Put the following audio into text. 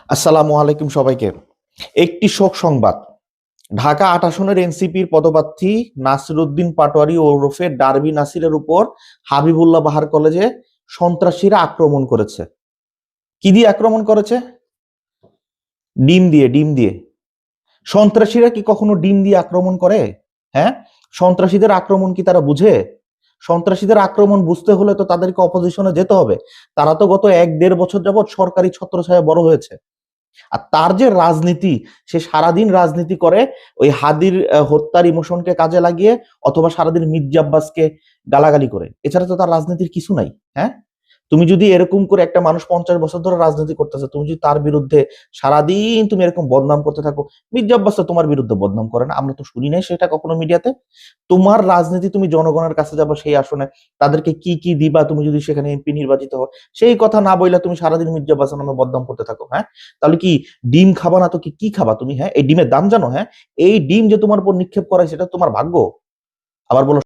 আসসালামু আলাইকুম সবাইকে। একটি শোক সংবাদ। ঢাকা ৮ আসনের এনসিপির পদপ্রার্থী নাসিরউদ্দিন পাটোয়ারি ওরফে ডার্বি নাসিরের উপর হাবিবুল্লাহ বাহার কলেজে সন্ত্রাসীরা আক্রমণ করেছে। কি দিয়ে আক্রমণ করেছে? ডিম দিয়ে। সন্ত্রাসীরা কি কখনো ডিম দিয়ে আক্রমণ করে? হ্যাঁ, সন্ত্রাসীদের আক্রমণ কি তারা বুঝে? সন্ত্রাসীদের আক্রমণ বুঝতে হলে তো তাদেরকে অপোজিশনে যেতে হবে। তারা তো গত ১-১.৫ বছর যাবৎ সরকারি ছত্রছায়ায় বড় হয়েছে। আর তার যে রাজনীতি, সে সারাদিন রাজনীতি করে ওই হাদির হত্যার ইমোশনকে কাজে লাগিয়ে, অথবা সারাদিন মির্জা আব্বাসকে গালাগালি করে। এছাড়া তো তার রাজনীতির কিছু নাই। হ্যাঁ, তুমি যদি এরকম করে, একটা মানুষ ৫০ বছর ধরে রাজনীতি করতেছে, তুমি যদি তার বিরুদ্ধে সারাদিন তুমি এরকম বদনাম করতে থাকো। মির্জা আব্বাস তো তোমার বিরুদ্ধে বদনাম করে না, আমরা তো শুনি নাই সেটা কখনো মিডিয়াতে। তোমার রাজনীতি, তুমি জনগণের কাছে যাবো সেই আসনে, তাদেরকে কি কি দিবা, তুমি যদি সেখানে এমপি নির্বাচিত হও, সেই কথা না বইলা তুমি সারাদিন মির্জা আব্বাসের নামে বদনাম করতে থাকো। হ্যাঁ, তাহলে কি ডিম খাবা না তো কি খাবা তুমি? হ্যাঁ, এই ডিমের দাম জানো? হ্যাঁ, এই ডিম যে তোমার উপর নিক্ষেপ করায় সেটা তোমার ভাগ্য। আবার বলো